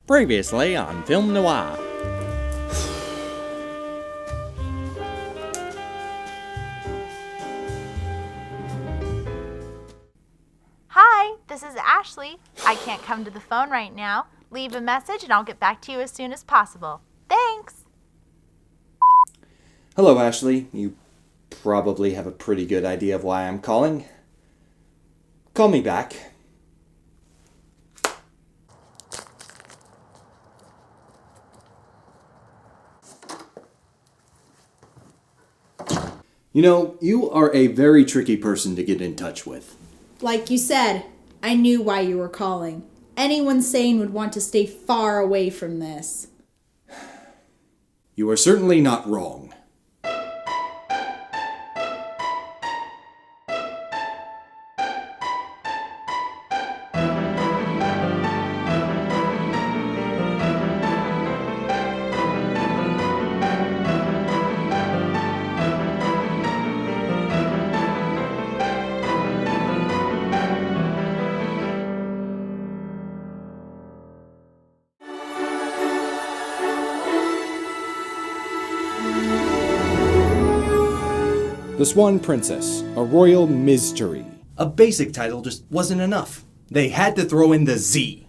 Previously on Film Noir. Hi, this is Ashley. I can't come to the phone right now. Leave a message and I'll get back to you as soon as possible. Thanks! Hello, Ashley. You probably have a pretty good idea of why I'm calling. Call me back. You know, you are a very tricky person to get in touch with. Like you said, I knew why you were calling. Anyone sane would want to stay far away from this. You are certainly not wrong. The Swan Princess, a royal MyZtery. A basic title just wasn't enough. They had to throw in the Z.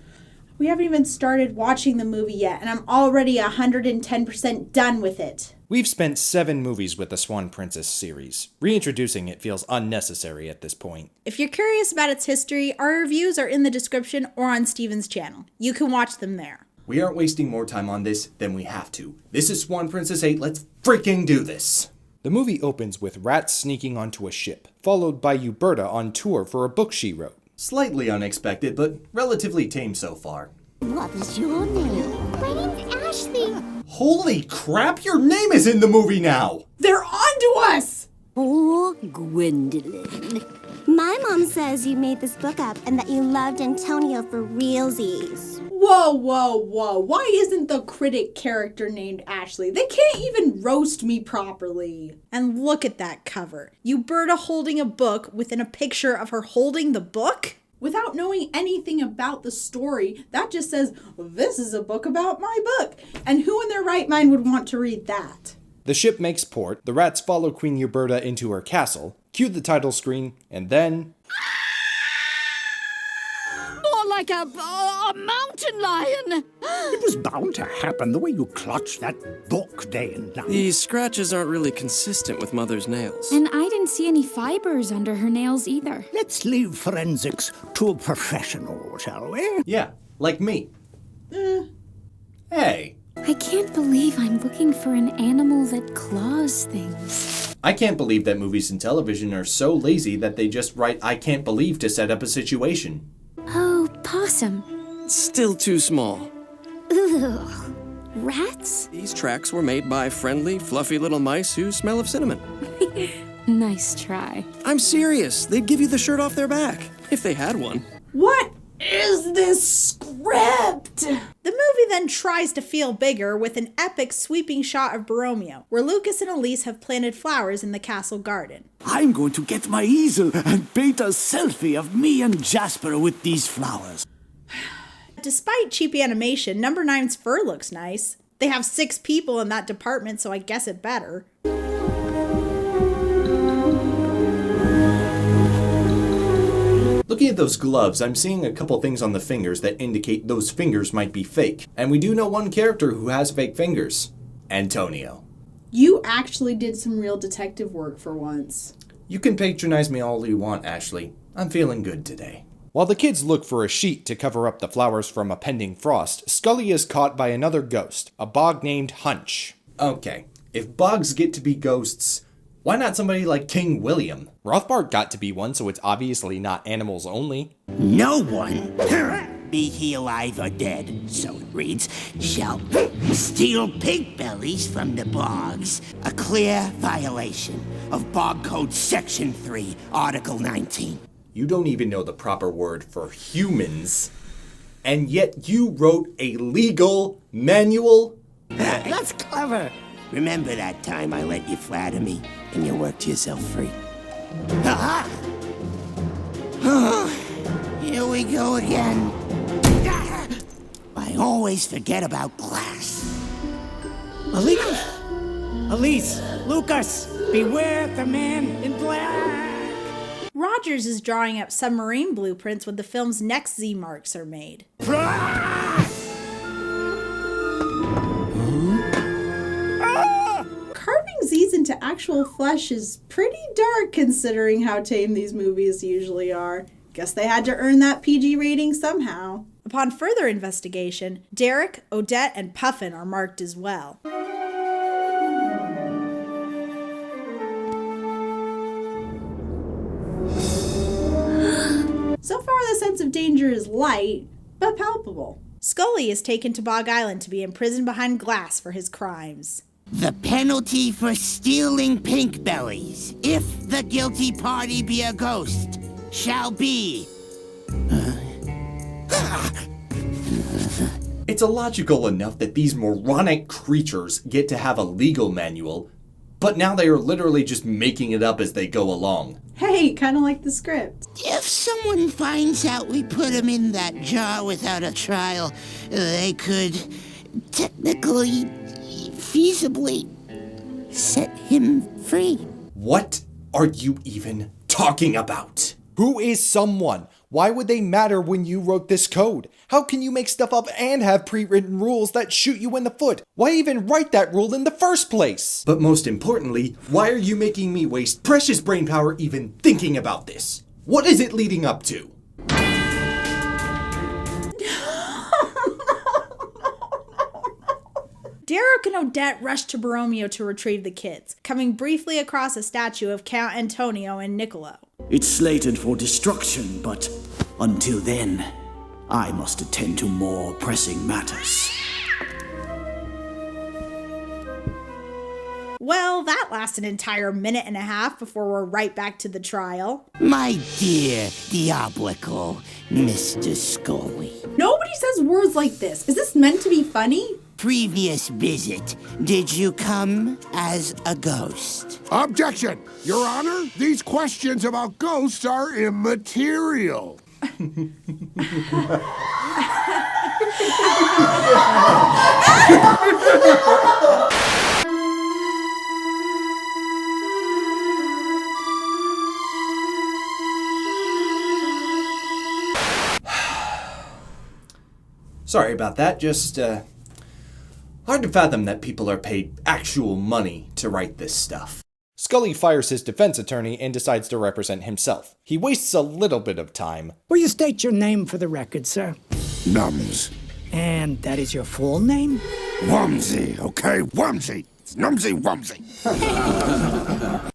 We haven't even started watching the movie yet, and I'm already 110% done with it. We've spent 7 movies with the Swan Princess series. Reintroducing it feels unnecessary at this point. If you're curious about its history, our reviews are in the description or on Steven's channel. You can watch them there. We aren't wasting more time on this than we have to. This is Swan Princess 8, let's freaking do this! The movie opens with Rats sneaking onto a ship, followed by Uberta on tour for a book she wrote. Slightly unexpected, but relatively tame so far. What is your name? My name's Ashley. Holy crap, your name is in the movie now! They're on to us! Oh, Gwendolyn. My mom says you made this book up and that you loved Antonio for realsies. Whoa, whoa, whoa. Why isn't the critic character named Ashley? They can't even roast me properly. And look at that cover. Uberta holding a book within a picture of her holding the book? Without knowing anything about the story, that just says, this is a book about my book. And who in their right mind would want to read that? The ship makes port, the rats follow Queen Uberta into her castle, cue the title screen, and then... More like a mountain lion! It was bound to happen the way you clutched that book day and night. These scratches aren't really consistent with Mother's nails. And I didn't see any fibers under her nails either. Let's leave forensics to a professional, shall we? Yeah, like me. Hey. I can't believe I'm looking for an animal that claws things. I can't believe that movies and television are so lazy that they just write "I can't believe" to set up a situation. Oh, possum. Still too small. Ugh. Rats? These tracks were made by friendly, fluffy little mice who smell of cinnamon. Nice try. I'm serious. They'd give you the shirt off their back, if they had one. What is this script? The movie then tries to feel bigger with an epic sweeping shot of Borromeo, where Lucas and Elise have planted flowers in the castle garden. I'm going to get my easel and paint a selfie of me and Jasper with these flowers. Despite cheap animation, Number 9's fur looks nice. They have 6 people in that department, so I guess it better. Looking at those gloves, I'm seeing a couple things on the fingers that indicate those fingers might be fake. And we do know one character who has fake fingers. Antonio. You actually did some real detective work for once. You can patronize me all you want, Ashley. I'm feeling good today. While the kids look for a sheet to cover up the flowers from a pending frost, Scully is caught by another ghost, a bog named Hunch. Okay, if bogs get to be ghosts, why not somebody like King William? Rothbard got to be one, so it's obviously not animals only. No one, be he alive or dead, so it reads, shall steal pig bellies from the bogs. A clear violation of Bog Code Section 3, Article 19. You don't even know the proper word for humans, and yet you wrote a legal manual? That's clever. Remember that time I let you flatter me and you worked yourself free? Ha ha! Here we go again. Why I always forget about glass. Elise, Lucas, beware the man in black. Rogers is drawing up submarine blueprints when the film's next Z marks are made. Carving Z's into actual flesh is pretty dark considering how tame these movies usually are. Guess they had to earn that PG rating somehow. Upon further investigation, Derek, Odette, and Puffin are marked as well. So far, the sense of danger is light, but palpable. Scully is taken to Bog Island to be imprisoned behind glass for his crimes. The penalty for stealing pink bellies, if the guilty party be a ghost, shall be... It's illogical enough that these moronic creatures get to have a legal manual, but now they are literally just making it up as they go along. Hey, kind of like the script. If someone finds out we put him in that jar without a trial, they could technically, feasibly set him free. What are you even talking about? Who is someone? Why would they matter when you wrote this code? How can you make stuff up and have pre-written rules that shoot you in the foot? Why even write that rule in the first place? But most importantly, why are you making me waste precious brain power even thinking about this? What is it leading up to? Derek and Odette rush to Borromeo to retrieve the kids, coming briefly across a statue of Count Antonio and Niccolo. It's slated for destruction, but until then, I must attend to more pressing matters. Well, that lasts an entire minute and a half before we're right back to the trial. My dear diabolical Mr. Scully. Nobody says words like this. Is this meant to be funny? Previous visit, did you come as a ghost? Objection! Your Honor, these questions about ghosts are immaterial. Sorry about that, just, hard to fathom that people are paid actual money to write this stuff. Scully fires his defense attorney and decides to represent himself. He wastes a little bit of time. Will you state your name for the record, sir? Nums. And that is your full name? Wumsy, okay? Wumsy. It's Numsy Wumsy.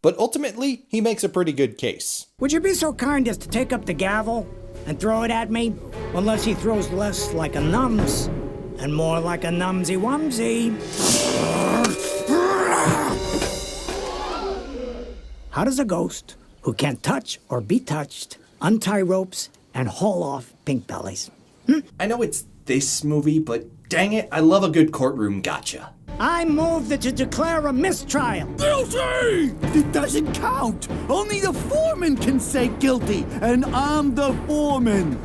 But ultimately, he makes a pretty good case. Would you be so kind as to take up the gavel and throw it at me? Unless he throws less like a nums and more like a numsy wumsy. How does a ghost who can't touch or be touched untie ropes and haul off pink bellies? I know it's this movie, but dang it, I love a good courtroom gotcha. I move that you declare a mistrial. Guilty! It doesn't count. Only the foreman can say guilty, and I'm the foreman.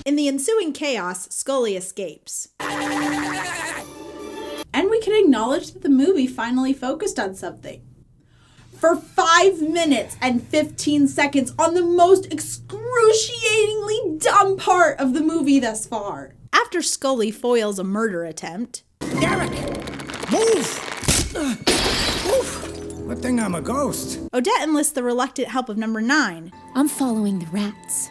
In the ensuing chaos, Scully escapes. And we can acknowledge that the movie finally focused on something. For 5 minutes and 15 seconds on the most excruciatingly dumb part of the movie thus far. After Scully foils a murder attempt... Derek! Move! Good thing I'm a ghost. Odette enlists the reluctant help of number 9. I'm following the rats.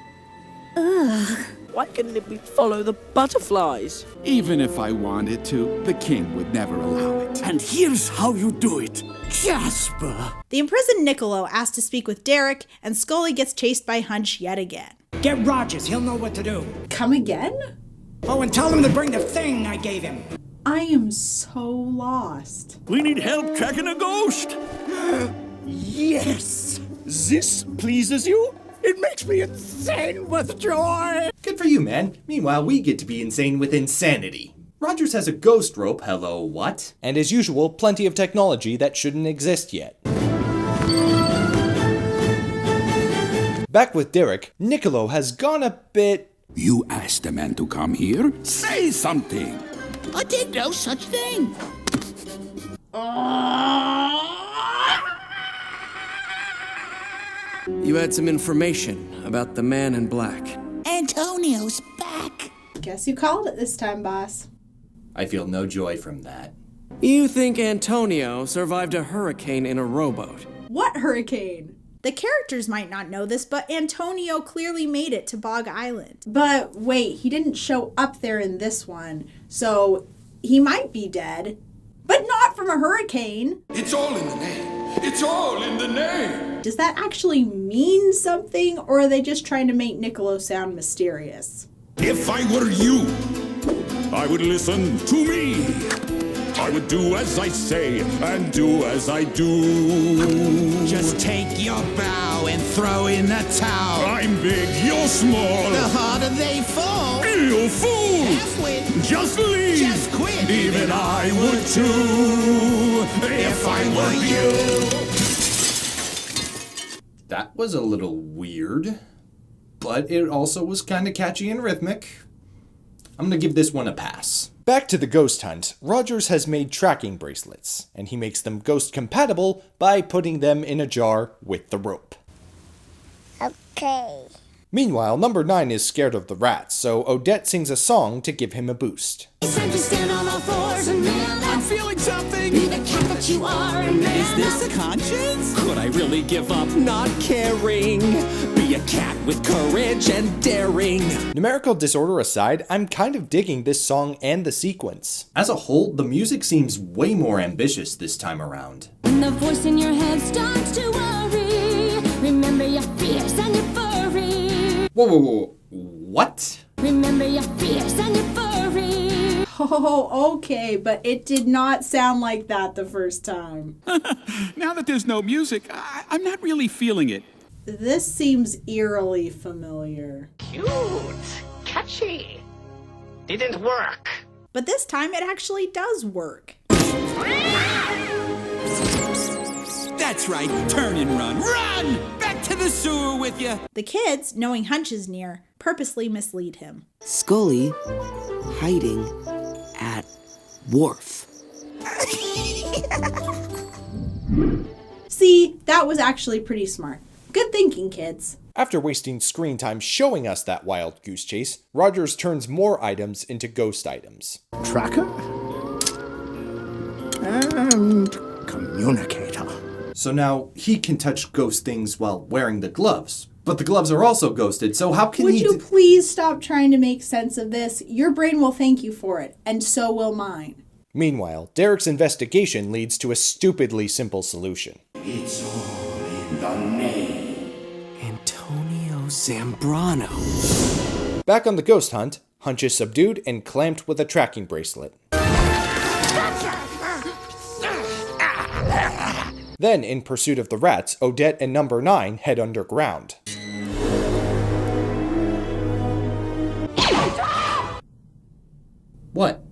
Ugh. Why couldn't it follow the butterflies? Even if I wanted to, the king would never allow it. And here's how you do it. Jasper! The imprisoned Niccolo asks to speak with Derek, and Scully gets chased by Hunch yet again. Get Rogers, he'll know what to do. Come again? Oh, and tell him to bring the thing I gave him. I am so lost. We need help tracking a ghost. Yes! This pleases you? It makes me insane with joy! Good for you, man. Meanwhile, we get to be insane with insanity. Rogers has a ghost rope, hello, what? And as usual, plenty of technology that shouldn't exist yet. Back with Derek, Niccolo has gone a bit You asked a man to come here? Say something! I did no such thing. You had some information about the man in black. Antonio's back. Guess you called it this time, boss. I feel no joy from that. You think Antonio survived a hurricane in a rowboat? What hurricane? The characters might not know this, but Antonio clearly made it to Bog Island. But wait, he didn't show up there in this one, so he might be dead. But not from a hurricane. It's all in the name. It's all in the name. Does that actually mean something, or are they just trying to make Niccolo sound mysterious? If I were you, I would listen to me. I would do as I say and do as I do. Just take your bow and throw in the towel. I'm big, you're small. The harder they fall. You fool! Half-wit. Just leave. Just quit. Even I would too, if I were you. That was a little weird, but it also was kind of catchy and rhythmic. I'm gonna give this one a pass. Back to the ghost hunt, Rogers has made tracking bracelets, and he makes them ghost compatible by putting them in a jar with the rope. Okay. Meanwhile, number 9 is scared of the rats, so Odette sings a song to give him a boost. It's time to stand on all fours and man up. I'm feeling something. Be the cat that you are and man Is this a conscience? Could I really give up not caring? Be a cat with courage and daring. Numerical disorder aside, I'm kind of digging this song and the sequence. As a whole, the music seems way more ambitious this time around. When the voice in your head starts to worry, remember your fears and your furry. Whoa, what? Remember your fears and your furry. Oh, okay, but it did not sound like that the first time. Now that there's no music, I'm not really feeling it. This seems eerily familiar. Cute. Catchy. Didn't work. But this time it actually does work. That's right. Turn and run. Run! Back to the sewer with you. The kids, knowing Hunch is near, purposely mislead him. Scully hiding at wharf. See, that was actually pretty smart. Good thinking, kids. After wasting screen time showing us that wild goose chase, Rogers turns more items into ghost items. Tracker and communicator. So now he can touch ghost things while wearing the gloves. But the gloves are also ghosted, so how can Would you please stop trying to make sense of this? Your brain will thank you for it, and so will mine. Meanwhile, Derek's investigation leads to a stupidly simple solution. It's all in the name. Antonio Zambrano. Back on the ghost hunt, Hunch is subdued and clamped with a tracking bracelet. Then, in pursuit of the rats, Odette and number 9 head underground. What?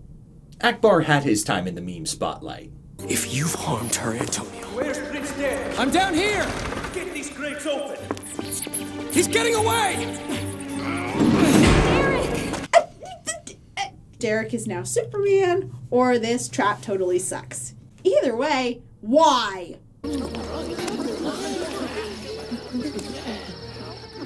Akbar had his time in the meme spotlight. If you've harmed her, Antonio. Where's Prince Derek? I'm down here! Get these crates open! He's getting away! Derek is now Superman, or this trap totally sucks. Either way, why?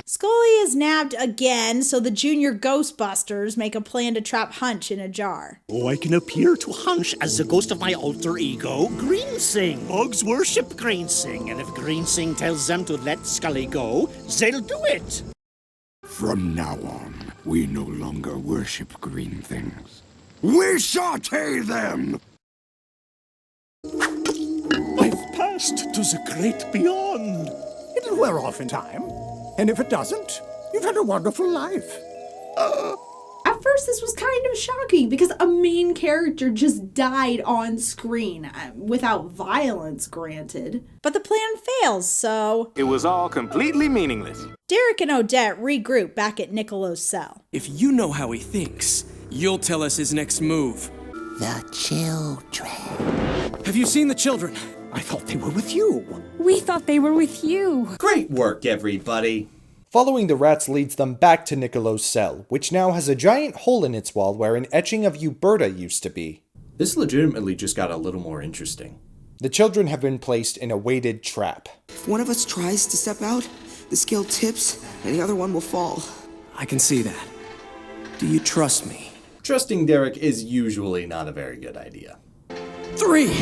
Scully is nabbed again, so the junior Ghostbusters make a plan to trap Hunch in a jar. Oh, I can appear to Hunch as the ghost of my alter ego, Greensing. Bugs worship Greensing, and if Greensing tells them to let Scully go, they'll do it. From now on, we no longer worship green things. We saute them! I've passed to the great beyond. It'll wear off in time. And if it doesn't, you've had a wonderful life. At first, this was kind of shocking because a main character just died on screen, without violence, granted. But the plan fails, so... It was all completely meaningless. Derek and Odette regroup back at Niccolo's cell. If you know how he thinks, you'll tell us his next move. The children. Have you seen the children? I thought they were with you. We thought they were with you. Great work, everybody. Following the rats leads them back to Niccolo's cell, which now has a giant hole in its wall where an etching of Uberta used to be. This legitimately just got a little more interesting. The children have been placed in a weighted trap. If one of us tries to step out, the scale tips and the other one will fall. I can see that. Do you trust me? Trusting Derek is usually not a very good idea. 3!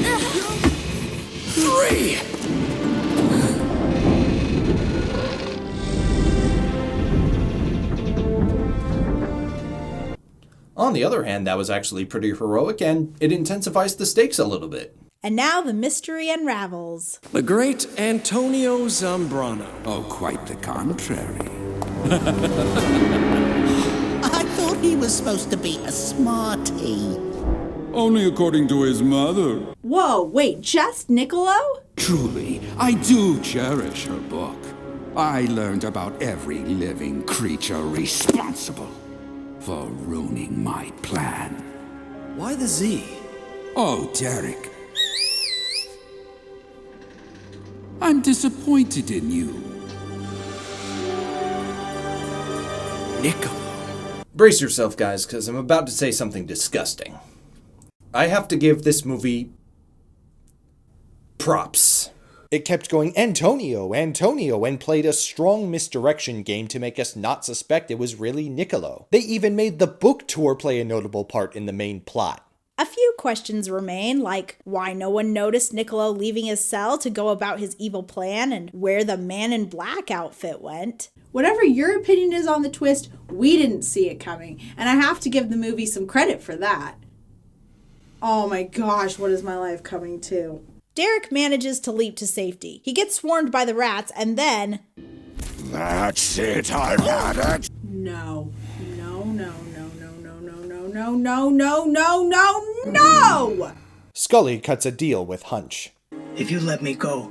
On the other hand, that was actually pretty heroic, and it intensifies the stakes a little bit. And now the mystery unravels. The great Antonio Zambrano. Oh, quite the contrary. I thought he was supposed to be a smarty. Only according to his mother. Whoa, wait, just Niccolo? Truly, I do cherish her book. I learned about every living creature responsible for ruining my plan. Why the Z? Oh, Derek. I'm disappointed in you. Niccolo. Brace yourself, guys, because I'm about to say something disgusting. I have to give this movie props. It kept going Antonio, and played a strong misdirection game to make us not suspect it was really Niccolo. They even made the book tour play a notable part in the main plot. A few questions remain, like why no one noticed Niccolo leaving his cell to go about his evil plan and where the man in black outfit went. Whatever your opinion is on the twist, we didn't see it coming, and I have to give the movie some credit for that. Oh my gosh, what is my life coming to? Derek manages to leap to safety. He gets swarmed by the rats, and then... That's it, I've had it! No. Scully cuts a deal with Hunch. If you let me go,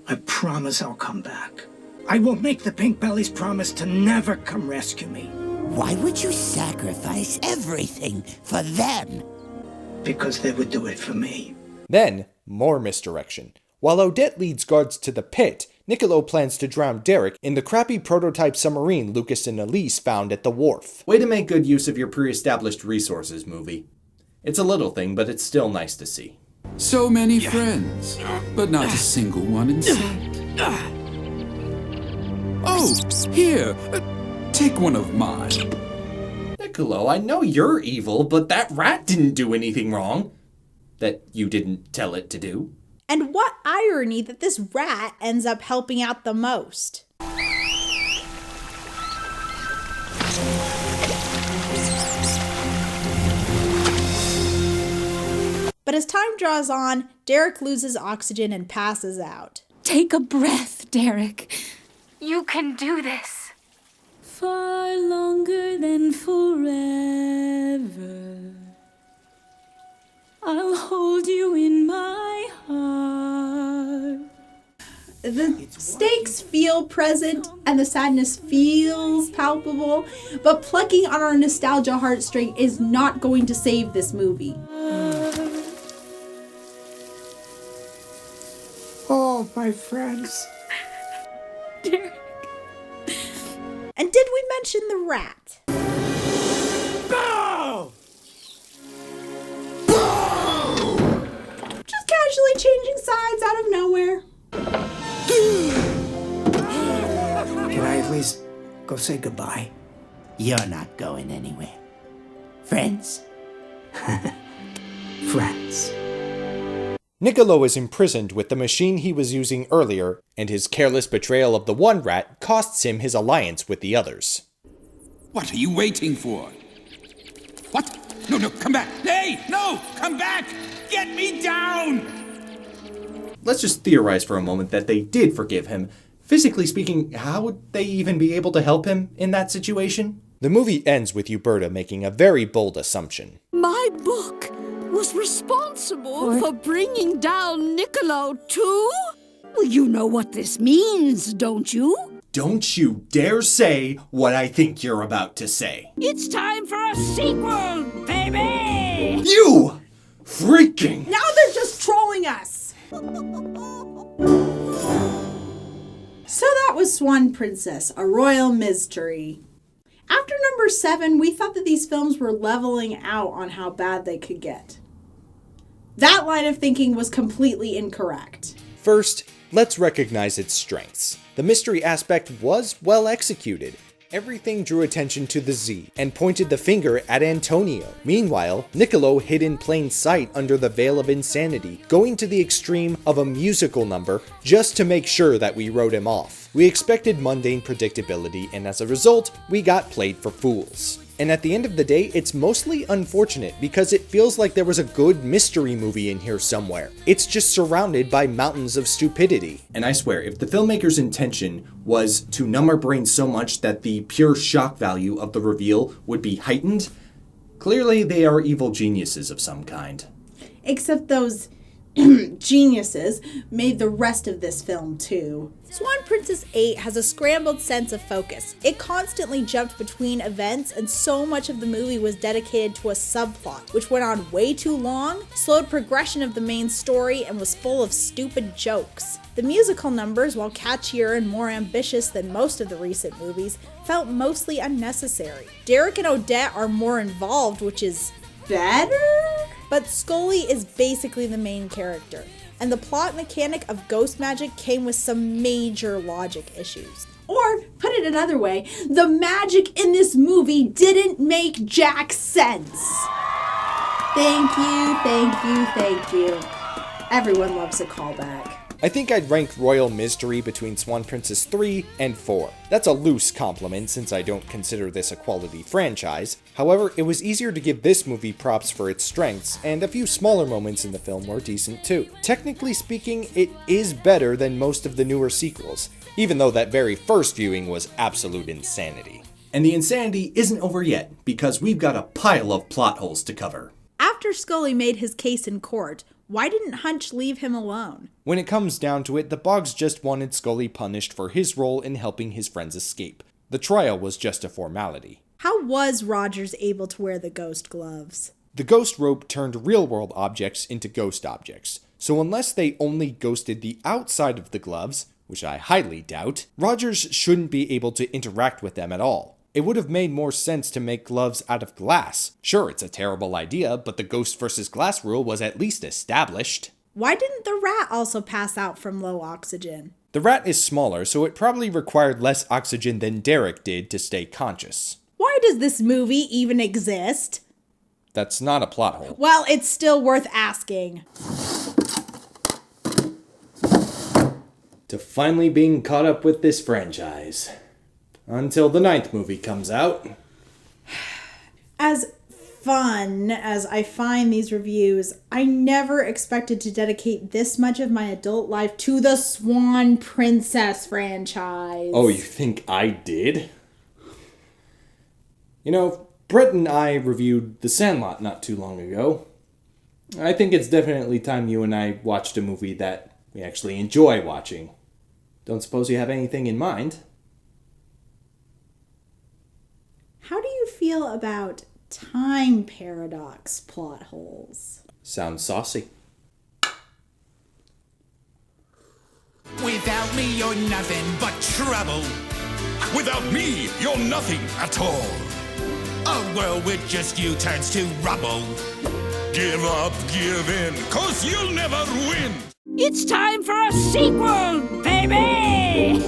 I promise I'll come back. I will make the Pink Bellies promise to never come rescue me. Why would you sacrifice everything for them? Because they would do it for me. Then, more misdirection. While Odette leads guards to the pit, Niccolo plans to drown Derek in the crappy prototype submarine Lucas and Elise found at the wharf. Way to make good use of your pre-established resources, movie. It's a little thing, but it's still nice to see. So many friends, but not a single one in sight. Oh, here, take one of mine. Niccolo, I know you're evil, but that rat didn't do anything wrong. That you didn't tell it to do. And what irony that this rat ends up helping out the most. But as time draws on, Derek loses oxygen and passes out. Take a breath, Derek. You can do this. Far longer than forever. I'll hold you in my heart. The stakes feel present and the sadness feels palpable, but plucking on our nostalgia heartstring is not going to save this movie. Oh, my friends. Derek. And did we mention the rat? No! Just casually changing sides out of nowhere. Can I at least go say goodbye? You're not going anywhere. Friends? Friends. Niccolo is imprisoned with the machine he was using earlier, and his careless betrayal of the one rat costs him his alliance with the others. What are you waiting for? What? No, come back! Hey, no! Come back! Get me down! Let's just theorize for a moment that they did forgive him. Physically speaking, how would they even be able to help him in that situation? The movie ends with Uberta making a very bold assumption. My book was responsible for bringing down Niccolo too? Well, you know what this means, don't you? Don't you dare say what I think you're about to say. It's time for a sequel, baby! You! Freaking! Now they're just trolling us! So that that was Swan Princess, a royal mystery. After number 7, we thought that these films were leveling out on how bad they could get. That line of thinking was completely incorrect. First, let's recognize its strengths. The mystery aspect was well executed. Everything drew attention to the Z and pointed the finger at Antonio. Meanwhile, Niccolo hid in plain sight under the veil of insanity, going to the extreme of a musical number just to make sure that we wrote him off. We expected mundane predictability, and as a result, we got played for fools. And at the end of the day, it's mostly unfortunate because it feels like there was a good mystery movie in here somewhere. It's just surrounded by mountains of stupidity. And I swear, if the filmmaker's intention was to numb our brains so much that the pure shock value of the reveal would be heightened, clearly they are evil geniuses of some kind. Except those geniuses made the rest of this film too. Swan Princess 8 has a scrambled sense of focus. It constantly jumped between events, and so much of the movie was dedicated to a subplot, which went on way too long, slowed progression of the main story, and was full of stupid jokes. The musical numbers, while catchier and more ambitious than most of the recent movies, felt mostly unnecessary. Derek and Odette are more involved, which is better? But Scully is basically the main character, and the plot mechanic of ghost magic came with some major logic issues. Or, put it another way, the magic in this movie didn't make jack sense. Thank you, thank you, thank you. Everyone loves a callback. I think I'd rank Royal Mystery between Swan Princess 3 and 4. That's a loose compliment since I don't consider this a quality franchise. However, it was easier to give this movie props for its strengths, and a few smaller moments in the film were decent too. Technically speaking, it is better than most of the newer sequels, even though that very first viewing was absolute insanity. And the insanity isn't over yet, because we've got a pile of plot holes to cover. After Scully made his case in court, why didn't Hunch leave him alone? When it comes down to it, the Boggs just wanted Scully punished for his role in helping his friends escape. The trial was just a formality. How was Rogers able to wear the ghost gloves? The ghost rope turned real-world objects into ghost objects, so unless they only ghosted the outside of the gloves, which I highly doubt, Rogers shouldn't be able to interact with them at all. It would have made more sense to make gloves out of glass. Sure, it's a terrible idea, but the ghost versus glass rule was at least established. Why didn't the rat also pass out from low oxygen? The rat is smaller, so it probably required less oxygen than Derek did to stay conscious. Why does this movie even exist? That's not a plot hole. Well, it's still worth asking. To finally being caught up with this franchise. Until the 9th movie comes out. As fun as I find these reviews, I never expected to dedicate this much of my adult life to the Swan Princess franchise. Oh, you think I did? You know, Brett and I reviewed The Sandlot not too long ago. I think it's definitely time you and I watched a movie that we actually enjoy watching. Don't suppose you have anything in mind? How do you feel about time paradox plot holes? Sounds saucy. Without me, you're nothing but trouble. Without me, you're nothing at all. A world with just you turns to rubble. Give up, give in, 'cause you'll never win. It's time for a sequel, baby!